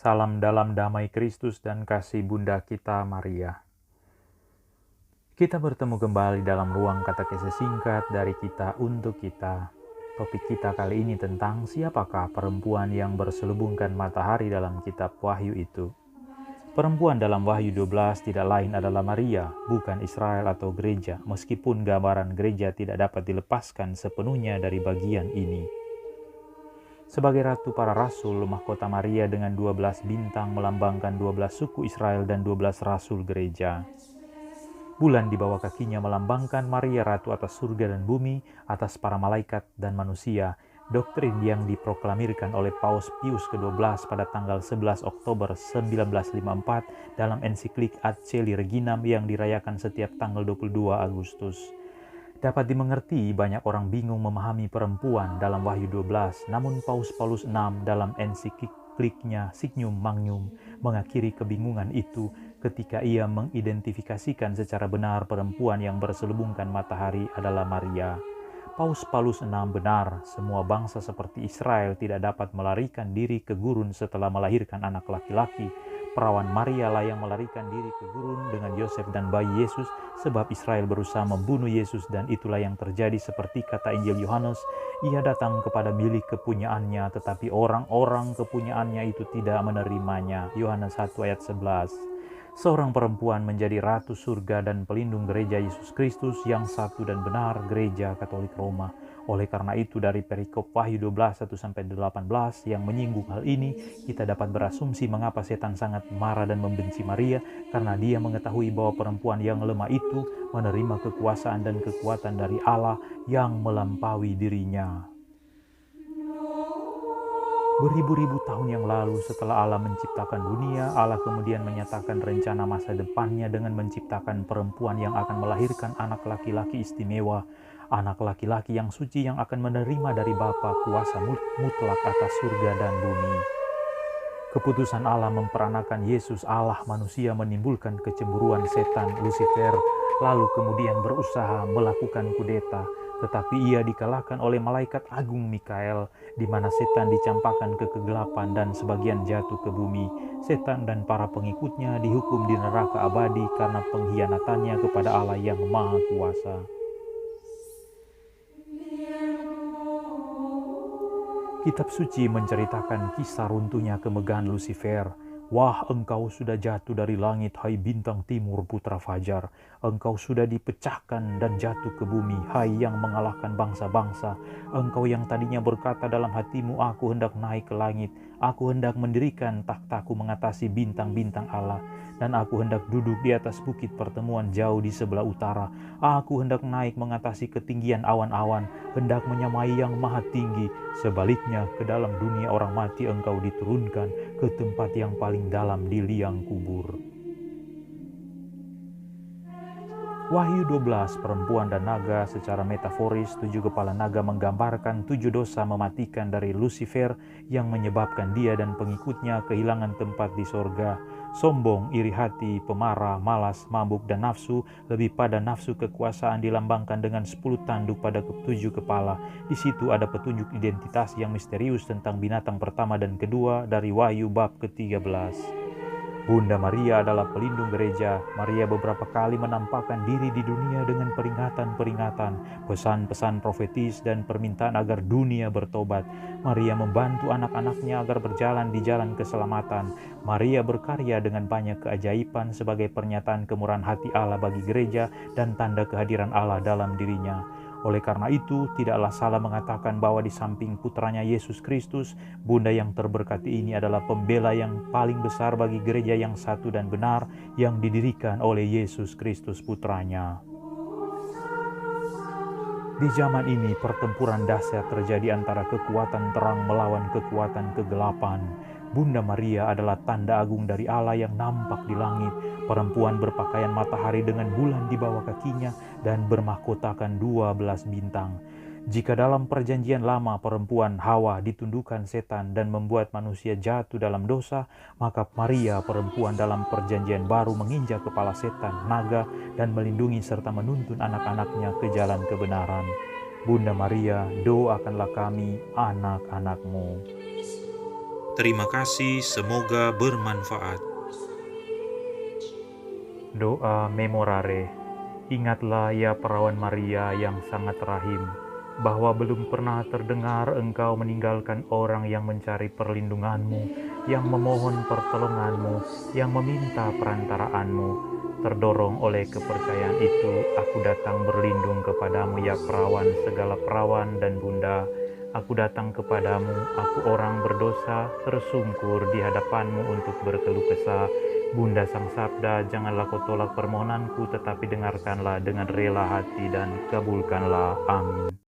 Salam dalam damai Kristus dan kasih Bunda kita Maria. Kita bertemu kembali dalam ruang katekese singkat dari kita untuk kita. Topik kita kali ini tentang siapakah perempuan yang berselubungkan matahari dalam kitab Wahyu itu. Perempuan dalam Wahyu 12 tidak lain adalah Maria, bukan Israel atau gereja, meskipun gambaran gereja tidak dapat dilepaskan sepenuhnya dari bagian ini. Sebagai ratu para rasul, mahkota Maria dengan 12 bintang melambangkan 12 suku Israel dan 12 rasul gereja. Bulan di bawah kakinya melambangkan Maria ratu atas surga dan bumi, atas para malaikat dan manusia, doktrin yang diproklamirkan oleh Paus Pius ke-12 pada tanggal 11 Oktober 1954 dalam ensiklik Ad Celi Reginam yang dirayakan setiap tanggal 22 Agustus. Dapat dimengerti banyak orang bingung memahami perempuan dalam Wahyu 12, namun Paus Paulus VI dalam ensikliknya Signum Magnum mengakhiri kebingungan itu ketika ia mengidentifikasikan secara benar perempuan yang berselubungkan matahari adalah Maria. Paus Paulus VI benar, semua bangsa seperti Israel tidak dapat melarikan diri ke gurun setelah melahirkan anak laki-laki. Perawan Maria lah yang melarikan diri ke gurun dengan Yosef dan bayi Yesus, sebab Israel berusaha membunuh Yesus, dan itulah yang terjadi seperti kata Injil Yohanes, ia datang kepada milik kepunyaannya, tetapi orang-orang kepunyaannya itu tidak menerimanya. Yohanes 1 ayat 11. Seorang perempuan menjadi ratu surga dan pelindung gereja Yesus Kristus yang satu dan benar, gereja Katolik Roma. Oleh karena itu dari perikop Wahyu 12 1-18 yang menyinggung hal ini, kita dapat berasumsi mengapa setan sangat marah dan membenci Maria, karena dia mengetahui bahwa perempuan yang lemah itu menerima kekuasaan dan kekuatan dari Allah yang melampaui dirinya. Beribu-ribu tahun yang lalu setelah Allah menciptakan dunia, Allah kemudian menyatakan rencana masa depannya dengan menciptakan perempuan yang akan melahirkan anak laki-laki istimewa, anak laki-laki yang suci yang akan menerima dari Bapa kuasa mutlak atas surga dan bumi. Keputusan Allah memperanakan Yesus Allah manusia menimbulkan kecemburuan setan Lucifer, lalu kemudian berusaha melakukan kudeta, tetapi ia dikalahkan oleh malaikat agung Mikael, di mana setan dicampakkan ke kegelapan dan sebagian jatuh ke bumi. Setan dan para pengikutnya dihukum di neraka abadi karena pengkhianatannya kepada Allah yang Maha Kuasa. Kitab suci menceritakan kisah runtuhnya kemegahan Lucifer. Wah, engkau sudah jatuh dari langit, hai bintang timur putra fajar. Engkau sudah dipecahkan dan jatuh ke bumi, hai yang mengalahkan bangsa-bangsa. Engkau yang tadinya berkata dalam hatimu, aku hendak naik ke langit. Aku hendak mendirikan takhtaku mengatasi bintang-bintang Allah. Dan aku hendak duduk di atas bukit pertemuan jauh di sebelah utara. Aku hendak naik mengatasi ketinggian awan-awan, hendak menyamai yang maha tinggi. Sebaliknya, ke dalam dunia orang mati engkau diturunkan, ke tempat yang paling dalam di liang kubur. Wahyu 12, perempuan dan naga secara metaforis, 7 kepala naga menggambarkan 7 dosa mematikan dari Lucifer yang menyebabkan dia dan pengikutnya kehilangan tempat di sorga. Sombong, iri hati, pemarah, malas, mabuk, dan nafsu, lebih pada nafsu kekuasaan dilambangkan dengan 10 tanduk pada 7 kepala. Di situ ada petunjuk identitas yang misterius tentang binatang pertama dan kedua dari Wahyu bab ke-13. Bunda Maria adalah pelindung gereja. Maria beberapa kali menampakkan diri di dunia dengan peringatan-peringatan, pesan-pesan profetis, dan permintaan agar dunia bertobat. Maria membantu anak-anaknya agar berjalan di jalan keselamatan. Maria berkarya dengan banyak keajaiban sebagai pernyataan kemurahan hati Allah bagi gereja dan tanda kehadiran Allah dalam dirinya. Oleh karena itu, tidaklah salah mengatakan bahwa di samping putranya Yesus Kristus, Bunda yang terberkati ini adalah pembela yang paling besar bagi gereja yang satu dan benar yang didirikan oleh Yesus Kristus putranya. Di zaman ini, pertempuran dahsyat terjadi antara kekuatan terang melawan kekuatan kegelapan. Bunda Maria adalah tanda agung dari Allah yang nampak di langit. Perempuan berpakaian matahari dengan bulan di bawah kakinya dan bermahkotakan 12 bintang. Jika dalam perjanjian lama perempuan Hawa ditundukkan setan dan membuat manusia jatuh dalam dosa, maka Maria perempuan dalam perjanjian baru menginjak kepala setan, naga, dan melindungi serta menuntun anak-anaknya ke jalan kebenaran. Bunda Maria, doakanlah kami anak-anakmu. Terima kasih, semoga bermanfaat. Doa Memorare. Ingatlah ya perawan Maria yang sangat rahim, bahwa belum pernah terdengar engkau meninggalkan orang yang mencari perlindunganmu, yang memohon pertolonganmu, yang meminta perantaraanmu. Terdorong oleh kepercayaan itu, aku datang berlindung kepadamu ya perawan segala perawan dan bunda. Aku datang kepadamu, aku orang berdosa, tersungkur di hadapanmu untuk berkeluh kesah. Bunda Sang Sabda, janganlah kau tolak permohonanku, tetapi dengarkanlah dengan rela hati dan kabulkanlah. Amin.